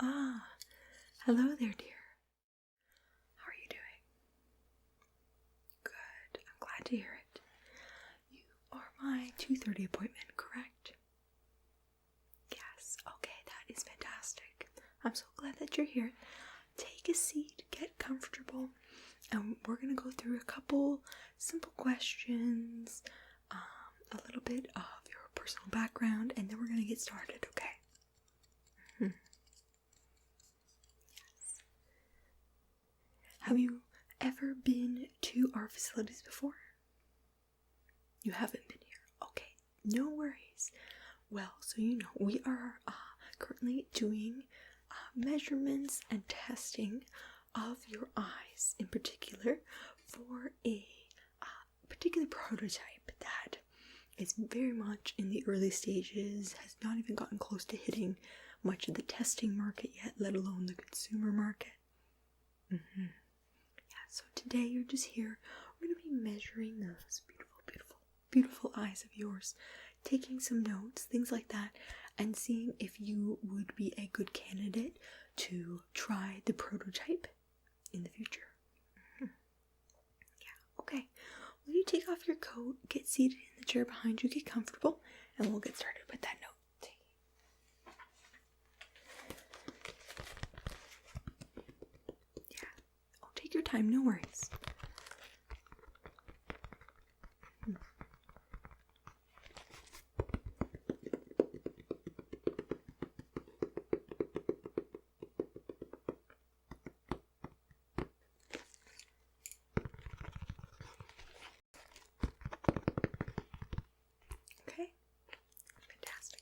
Ah, hello there, dear. How are you doing? Good, I'm glad to hear it. You are my 2:30 appointment, correct? Yes, okay, that is fantastic. I'm so glad that you're here. Take a seat, get comfortable, and we're gonna go through a couple simple questions, a little bit of your personal background, and then we're gonna get started, okay? Yes. Have you ever been to our facilities before? You haven't been here. Okay, no worries. Well, so you know, we are currently doing measurements and testing of your eyes in particular for a particular prototype that is very much in the early stages, has not even gotten close to hitting much of the testing market yet, let alone the consumer market. Yeah, so today you're just here. We're going to be measuring those beautiful eyes of yours, taking some notes, things like that, and seeing if you would be a good candidate to try the prototype in the future. Yeah, okay. Will you take off your coat, get seated in the chair behind you, get comfortable, and we'll get started with that note. Yeah. Oh, take your time, no worries. Okay, fantastic.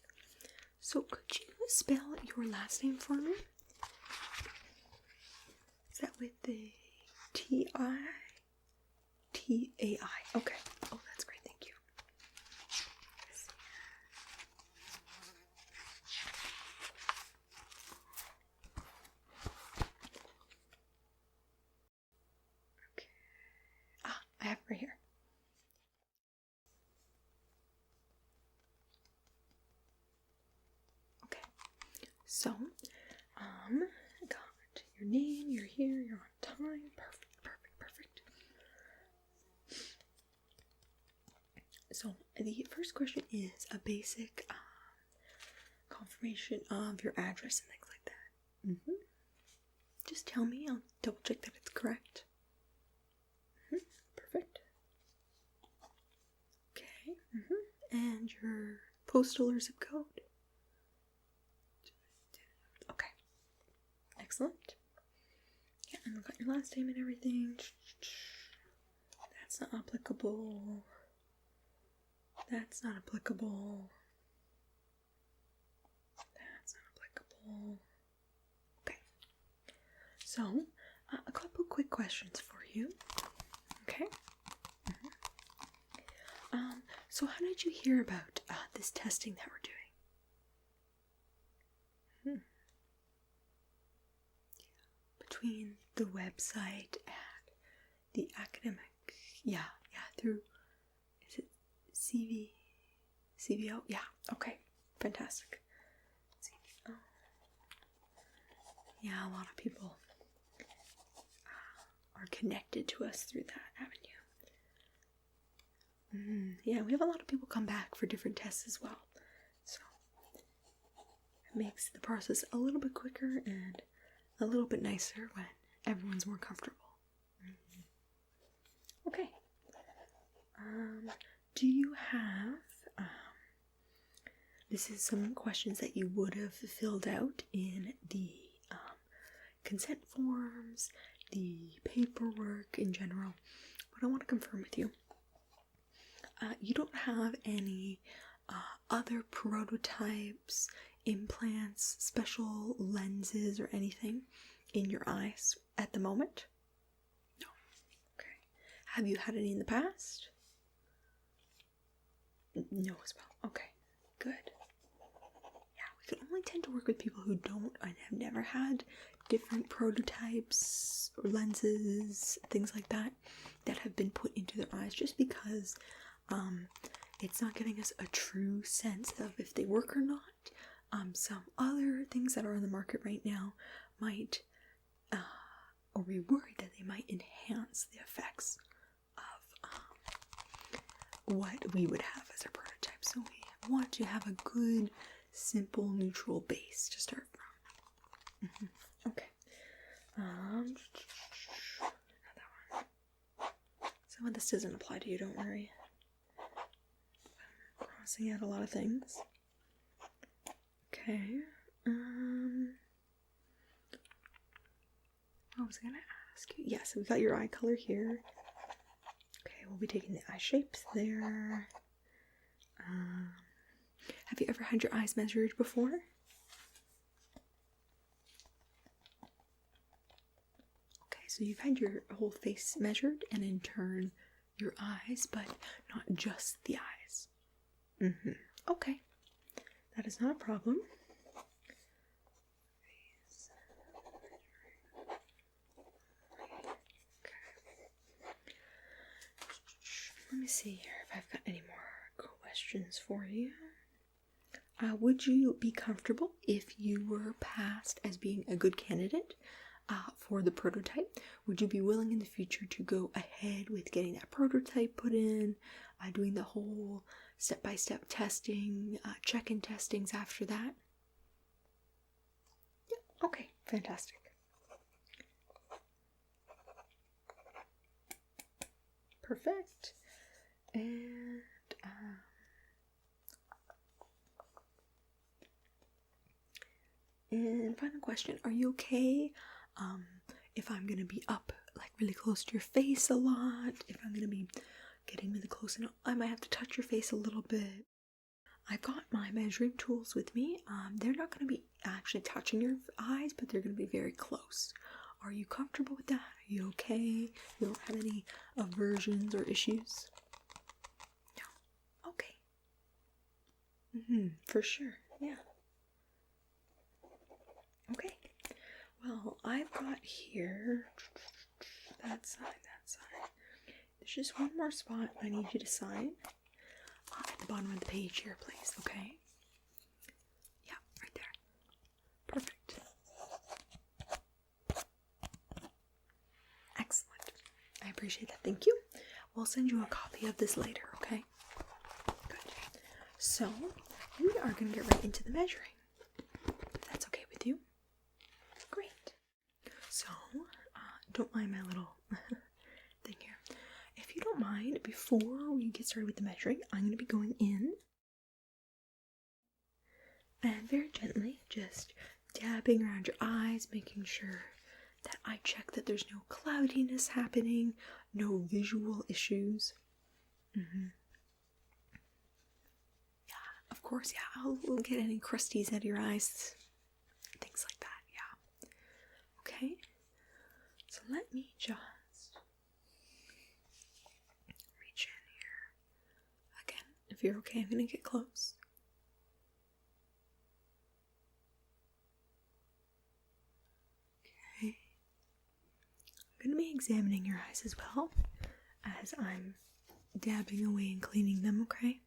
So could you spell your last name for me? Is that with the T-I-T-A-I? Okay. Oh, that's great. Thank you. Okay. I have it right here. Okay. So, got your name, you're here, you're on time. Perfect. So, the first question is a basic confirmation of your address and things like that. Just tell me, I'll double check that it's correct. Perfect. Okay. And your postal or zip code? Okay. Excellent. Yeah, and I've got your last name and everything. That's not applicable. That's not applicable. That's not applicable. Okay. So, a couple quick questions for you. Okay. So how did you hear about this testing that we're doing? Between the website and the academic, through, is it CVO? Yeah, okay, fantastic. CVO. Yeah, a lot of people are connected to us through that avenue. Yeah, we have a lot of people come back for different tests as well, so it makes the process a little bit quicker and a little bit nicer when everyone's more comfortable. Okay. Do you have, this is some questions that you would have filled out in the consent forms, the paperwork in general, but I want to confirm with you. You don't have any other prototypes, implants, special lenses, or anything in your eyes at the moment? No. Okay. Have you had any in the past? No as well. Okay. Good. Yeah, we can only tend to work with people who don't and have never had different prototypes or lenses, things like that, that have been put into their eyes, just because it's not giving us a true sense of if they work or not. Some other things that are on the market right now might, or we worry that they might enhance the effects of what we would have as a prototype. So we want to have a good, simple, neutral base to start from. Okay. Not that one. Some of this doesn't apply to you, don't worry. I'm crossing out a lot of things. Okay. I was gonna ask you. Yes, we got your eye color here. Okay, we'll be taking the eye shapes there. Have you ever had your eyes measured before? Okay, so you've had your whole face measured and in turn your eyes, but not just the eyes. Okay, that is not a problem. Let me see here if I've got any more questions for you. Would you be comfortable if you were passed as being a good candidate for the prototype? Would you be willing in the future to go ahead with getting that prototype put in, doing the whole step-by-step testing, check-in testings after that? Yeah, okay, fantastic. Perfect. And final question, are you okay if I'm gonna be up like really close to your face a lot? If I'm gonna be getting really close and I might have to touch your face a little bit. I've got my measuring tools with me. They're not gonna be actually touching your eyes, but they're gonna be very close. Are you comfortable with that? Are you okay? You don't have any aversions or issues? No. Okay. For sure. Yeah. Okay. Well, I've got here that side. There's just one more spot I need you to sign. At the bottom of the page here, please. Okay. Yeah, right there. Perfect. Excellent. I appreciate that. Thank you. We'll send you a copy of this later, okay? Good. So, we are going to get right into the measuring. If that's okay with you. Great. So, don't mind my little thing here. If you don't mind, before we get started with the measuring, I'm going to be going in and very gently just dabbing around your eyes, making sure that I check that there's no cloudiness happening, no visual issues. Yeah, of course, yeah, I'll get any crusties out of your eyes, things like that, yeah. Okay, so let me just reach in here. Again, if you're okay, I'm gonna get close. Okay. I'm gonna be examining your eyes as well as I'm dabbing away and cleaning them, okay?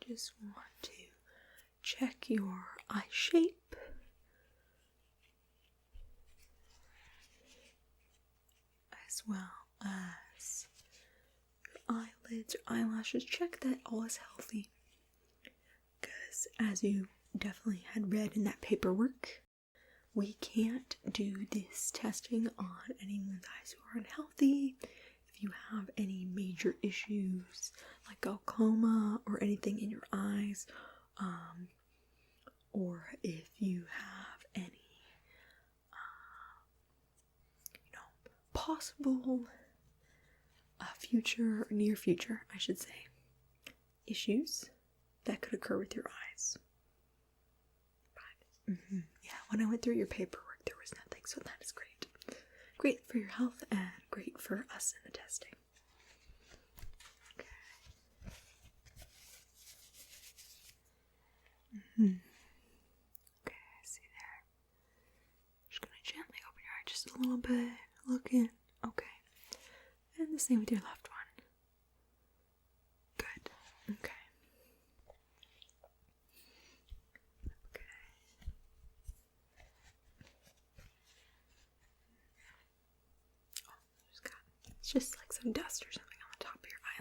Just want to check your eye shape. As well as your eyelids, your eyelashes. Check that all is healthy. Because as you definitely had read in that paperwork, we can't do this testing on anyone's eyes who are unhealthy. If you have any major issues like glaucoma or anything in your eyes, or if you have any, possible future, near future, I should say, issues that could occur with your eyes. But, yeah, when I went through your paperwork, there was nothing, so that is great. Great for your health and great for us in the testing. Okay. Okay, I see there. Just gonna gently open your eye just a little bit. Look in. Okay. And the same with your left one. Good. Okay.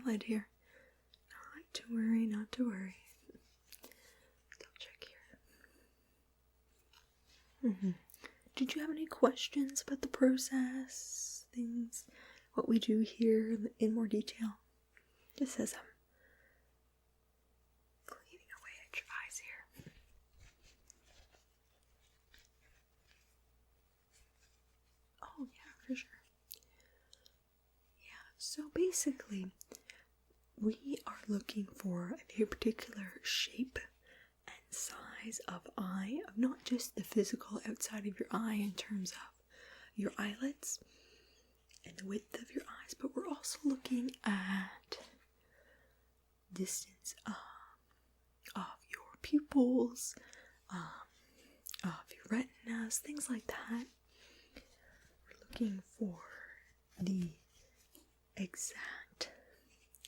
eyelid here. Not to worry, not to worry. Double check here. Did you have any questions about the process, things, what we do here in more detail? Just as I'm cleaning away at your eyes here. Oh yeah, for sure. Yeah, so basically, we are looking for a very particular shape and size of eye, of not just the physical outside of your eye in terms of your eyelids and the width of your eyes, but we're also looking at distance of your pupils, of your retinas, things like that. We're looking for the exact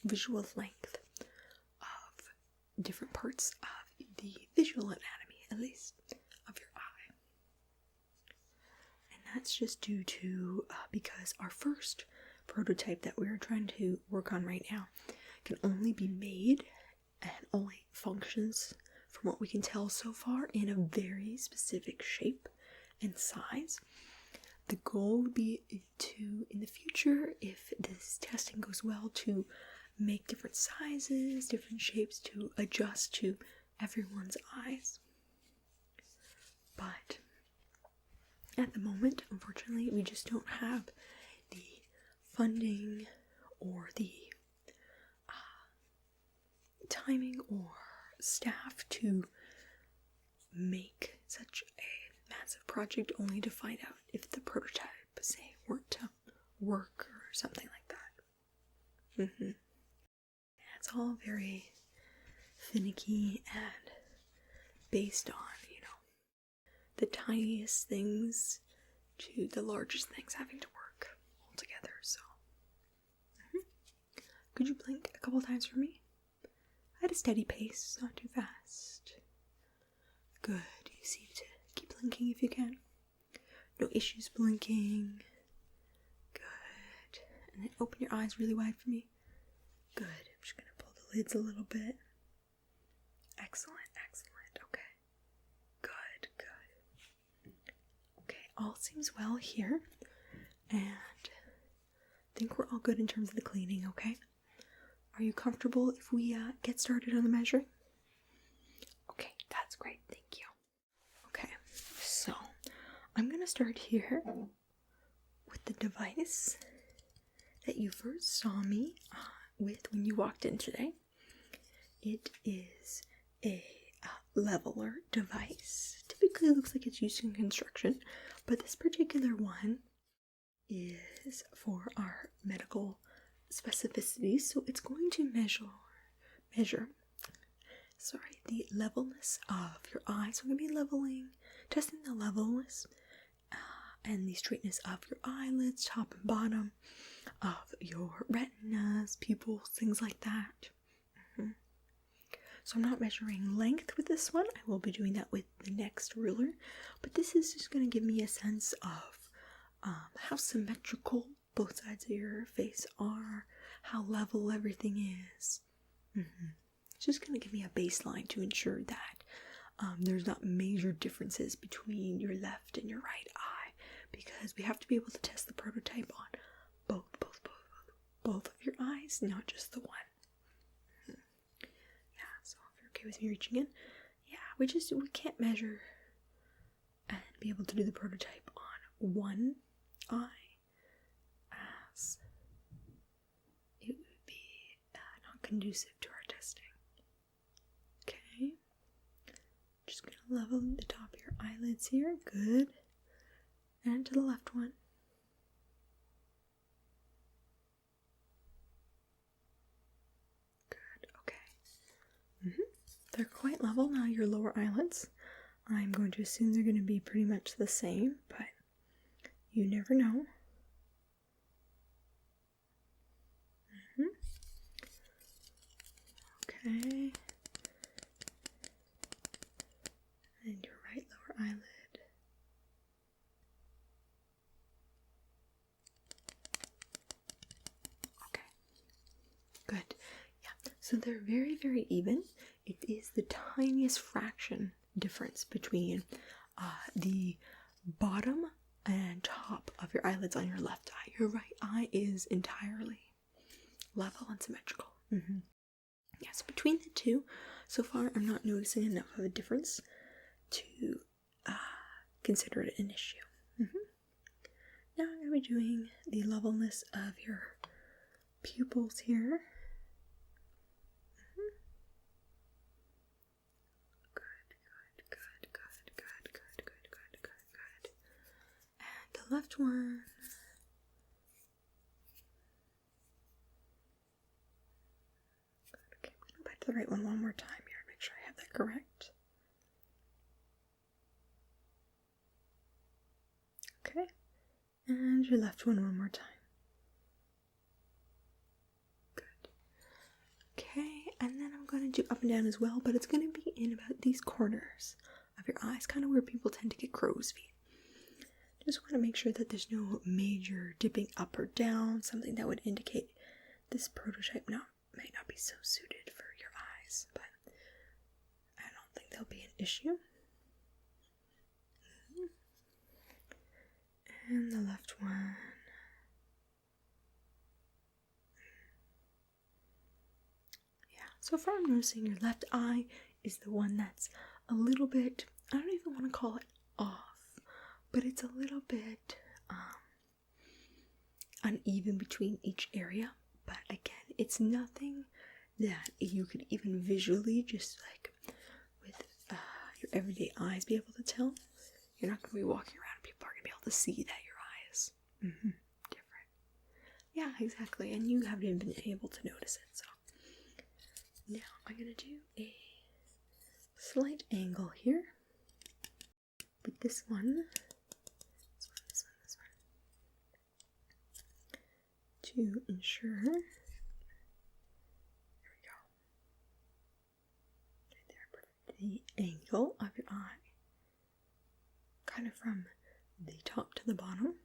visual length of different parts of the visual anatomy, at least, of your eye. And that's just due to, because our first prototype that we're trying to work on right now can only be made and only functions, from what we can tell so far, in a very specific shape and size. The goal would be to, in the future, if this testing goes well, to make different sizes, different shapes to adjust to everyone's eyes. But at the moment, unfortunately, we just don't have the funding or the timing or staff to make such a massive project, only to find out if the prototype, say, weren't to work or something like that. It's all very finicky and based on, the tiniest things to the largest things having to work all together. So, could you blink a couple times for me? At a steady pace, not too fast. Good. You seem to keep blinking if you can. No issues blinking. Good. And then open your eyes really wide for me. Good. I'm just going to pull the lids a little bit. Excellent, excellent. Okay. Good, good. Okay, all seems well here. And I think we're all good in terms of the cleaning, okay? Are you comfortable if we get started on the measuring? Okay, that's great. Thank you. Okay, so I'm going to start here with the device that you first saw me with when you walked in today. It is a leveler device. Typically looks like it's used in construction, but this particular one is for our medical specificity, so it's going to measure the levelness of your eyes. So we're going to be testing the levelness and the straightness of your eyelids, top and bottom, of your retinas, pupils, things like that. So I'm not measuring length with this one. I will be doing that with the next ruler, but this is just going to give me a sense of how symmetrical both sides of your face are, how level everything is. It's just going to give me a baseline to ensure that there's not major differences between your left and your right eye, because we have to be able to test the prototype on both of your eyes, not just the one. Yeah, so if you're okay with me reaching in, yeah, we can't measure and be able to do the prototype on one eye, as it would be not conducive to our testing. Okay, just gonna level the top of your eyelids here. Good. And to the left one. Good. Okay. They're quite level now, your lower eyelids. I'm going to assume they're going to be pretty much the same, but you never know. Okay. And your right lower eyelid. Okay. Good. So they're very, very even. It is the tiniest fraction difference between the bottom and top of your eyelids on your left eye. Your right eye is entirely level and symmetrical. Yeah, so between the two, so far I'm not noticing enough of a difference to consider it an issue. Now I'm going to be doing the levelness of your pupils here. Good. And the left one. Okay, I'm going to go back to the right one more time here and make sure I have that correct. Okay, and your left one more time. Good. Okay, and then I'm going to do up and down as well, but it's going to be in about these corners of your eyes, kind of where people tend to get crow's feet. Just want to make sure that there's no major dipping up or down, something that would indicate this prototype might not be so suited for your eyes, but I don't think there'll be an issue. And the left one. Yeah, so far I'm noticing your left eye is the one that's a little bit, I don't even want to call it off, but it's a little bit uneven between each area. But again, it's nothing that you could even visually, just like with your everyday eyes, be able to tell. You're not going to be walking around and people are going to be able to see that your eye is different. Yeah, exactly. And you haven't even been able to notice it. So now I'm going to do a slight angle here with this one. This one. To ensure. There we go. Right there, the angle of your eye. Kind of from the top to the bottom.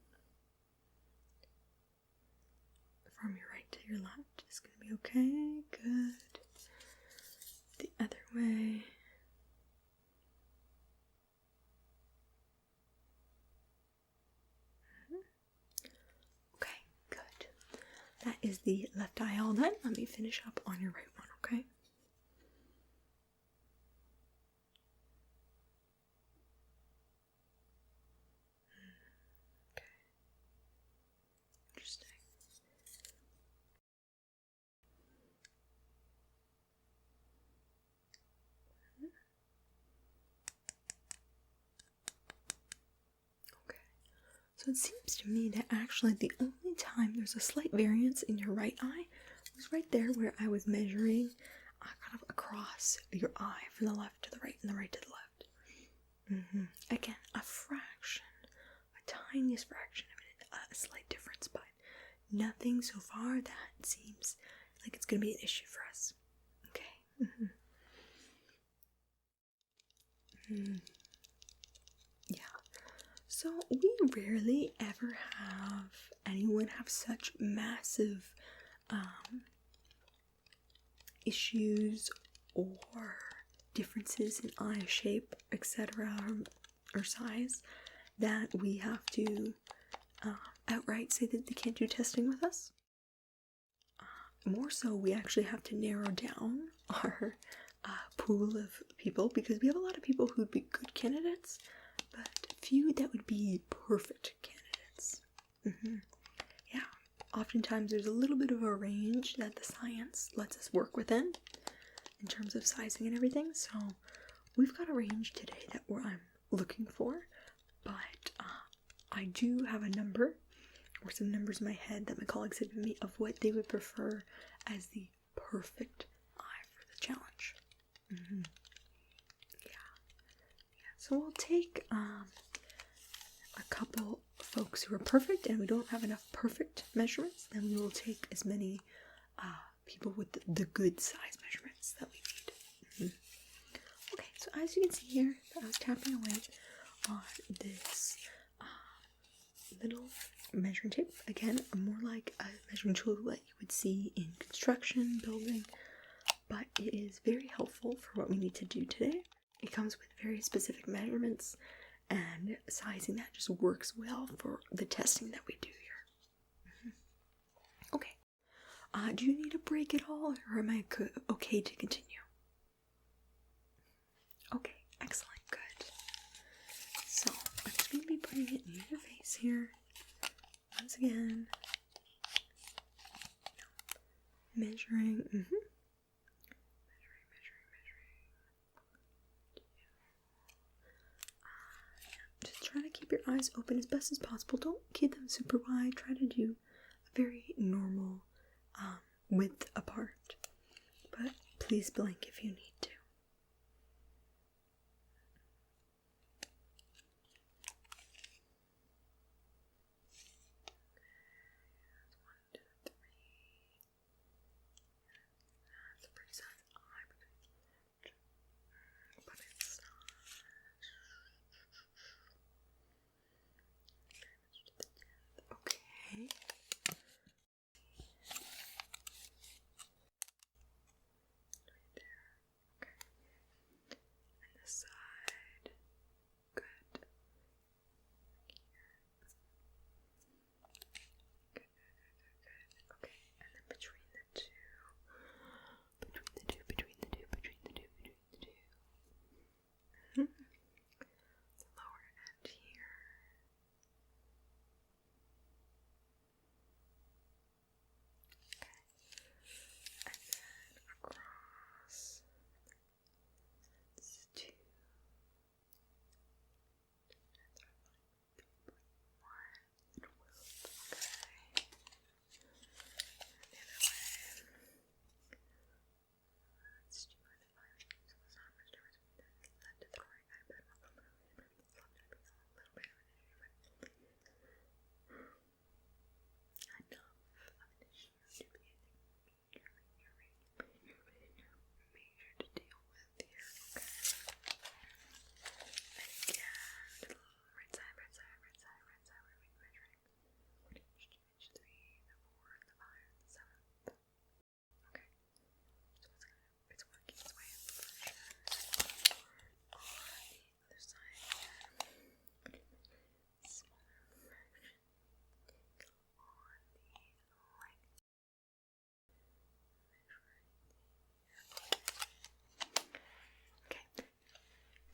From your right to your left is going to be okay. Good. The other way. Okay, good. That is the left eye all done. Let me finish up on your right one, okay? Interesting. Okay. So it seems to me that actually the only time there's a slight variance in your right eye was right there where I was measuring kind of across your eye from the left to the right and the right to the left. Again, a fraction, a tiniest fraction of a slight difference, but nothing so far that seems like it's going to be an issue for us. Okay. Yeah. So we rarely ever have anyone have such massive issues or differences in eye shape, etc., or size, that we have to outright say that they can't do testing with us. More so, we actually have to narrow down our pool of people, because we have a lot of people who'd be good candidates, but few that would be perfect candidates. Yeah, oftentimes there's a little bit of a range that the science lets us work within in terms of sizing and everything, so we've got a range today that I'm looking for, but I do have a number, or some numbers in my head that my colleagues had given me of what they would prefer as the perfect eye for the challenge. So we'll take a couple folks who are perfect, and we don't have enough perfect measurements, then we will take as many people with the good size measurements that we need. Okay, so as you can see here, I was tapping away on this little measuring tape. Again, more like a measuring tool that you would see in construction, building, but it is very helpful for what we need to do today. It comes with very specific measurements and sizing that just works well for the testing that we do here. Okay. Do you need a break at all, or am I okay to continue? Okay, excellent, good. So, I'm just going to be putting it near your face here. Once again. Measuring. Measuring. Just try to keep your eyes open as best as possible. Don't keep them super wide. Try to do a very normal width apart. But please blink if you need to.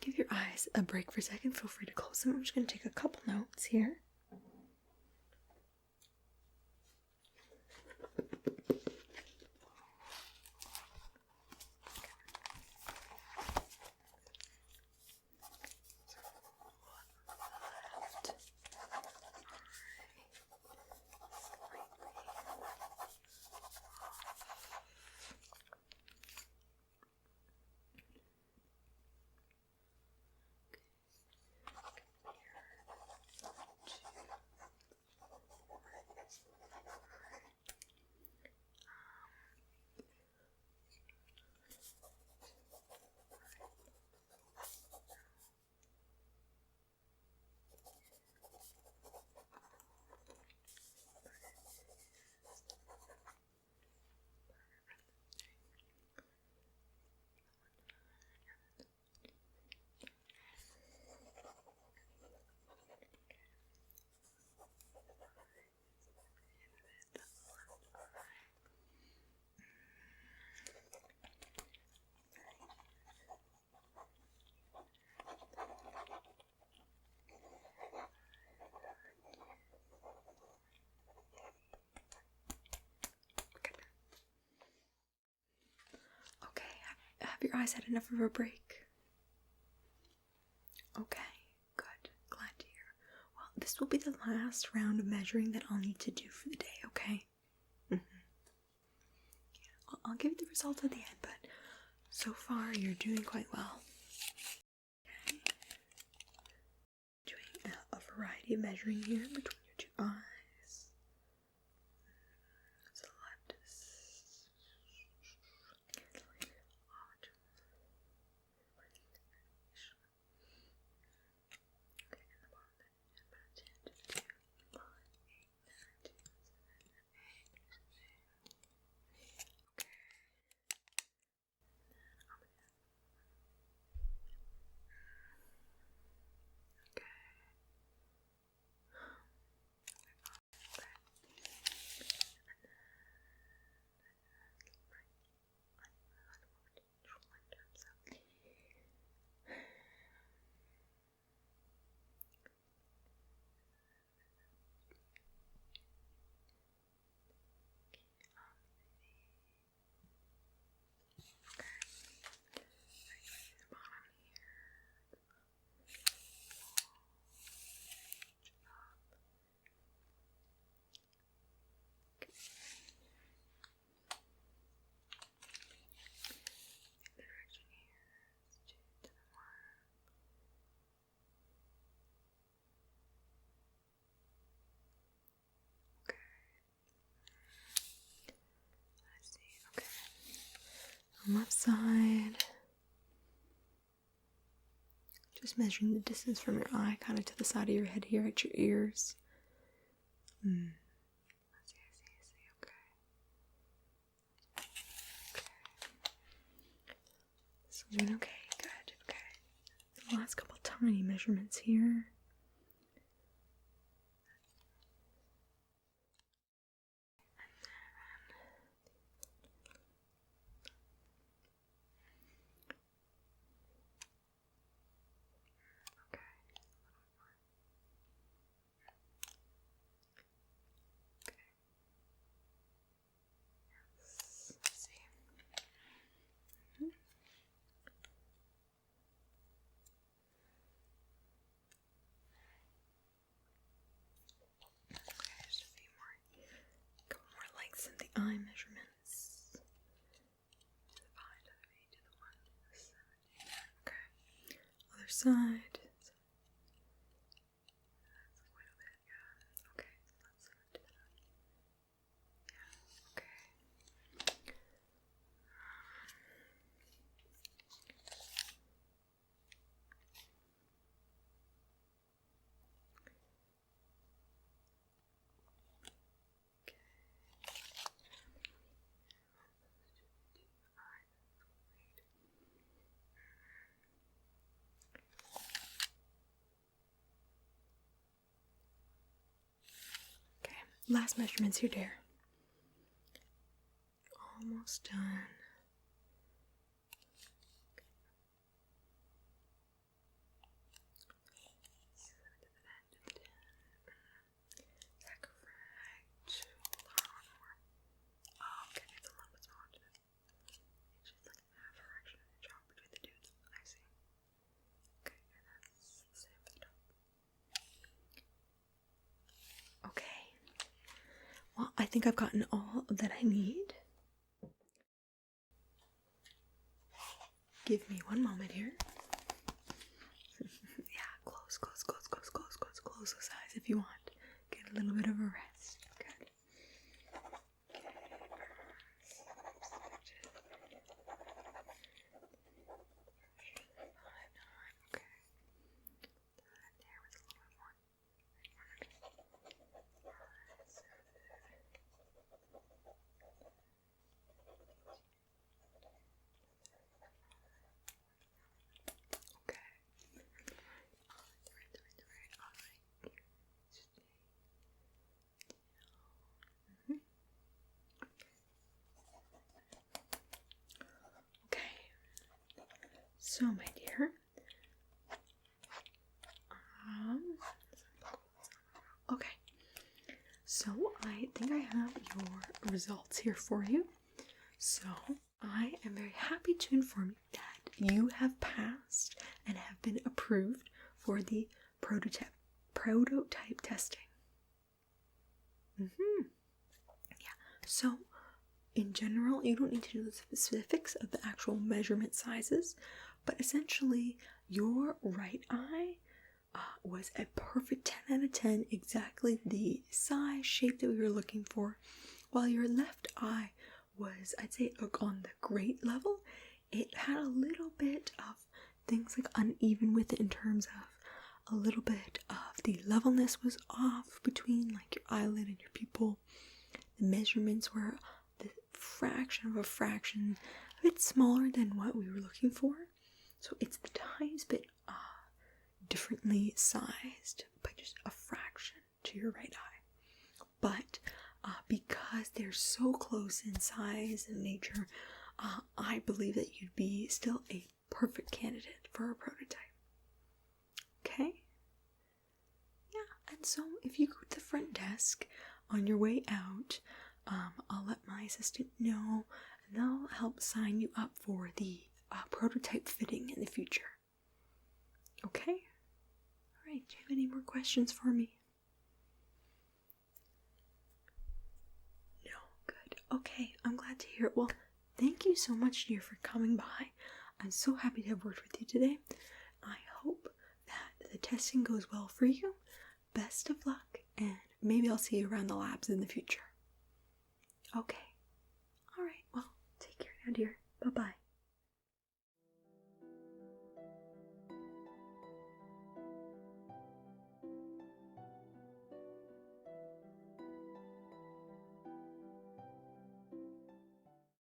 Give your eyes a break for a second. Feel free to close them. I'm just going to take a couple notes here. Have your eyes had enough of a break? Okay, good. Glad to hear. Well, this will be the last round of measuring that I'll need to do for the day, okay? Yeah, I'll give you the results at the end, but so far you're doing quite well. Okay. Doing a variety of measuring here between your two eyes. So the left is... Left side. Just measuring the distance from your eye, kind of to the side of your head here at your ears. I see. Okay. So doing okay. Good. Okay. The last couple tiny measurements here. And the eye measurements. Okay. Other side. Okay. Last measurements here, dear. Almost done. Okay, it's a little bit smaller than it. It's just like half a fraction of the jump between the dudes. I see. Okay, and that's the same for the top. Okay. Well, I think I've gotten all that I need. Give me one moment here. Yeah, close those eyes if you want. Get a little bit of a rest. Good. So, my dear, okay, so I think I have your results here for you. So, I am very happy to inform you that you have passed and have been approved for the prototype testing. Yeah, so in general, you don't need to know the specifics of the actual measurement sizes, but essentially, your right eye was a perfect 10 out of 10, exactly the size, shape that we were looking for, while your left eye was, I'd say, on the great level. It had a little bit of things like uneven with it in terms of a little bit of the levelness was off between like your eyelid and your pupil. The measurements were the fraction of a fraction, a bit smaller than what we were looking for. So it's the tiniest bit differently sized by just a fraction to your right eye. But because they're so close in size and nature, I believe that you'd be still a perfect candidate for a prototype. Okay? Yeah, and so if you go to the front desk on your way out, I'll let my assistant know, and they'll help sign you up for the prototype fitting in the future. Okay? Alright, do you have any more questions for me? No? Good. Okay, I'm glad to hear it. Well, thank you so much, dear, for coming by. I'm so happy to have worked with you today. I hope that the testing goes well for you. Best of luck, and maybe I'll see you around the labs in the future. Okay. Alright, well, take care now, dear. Bye bye.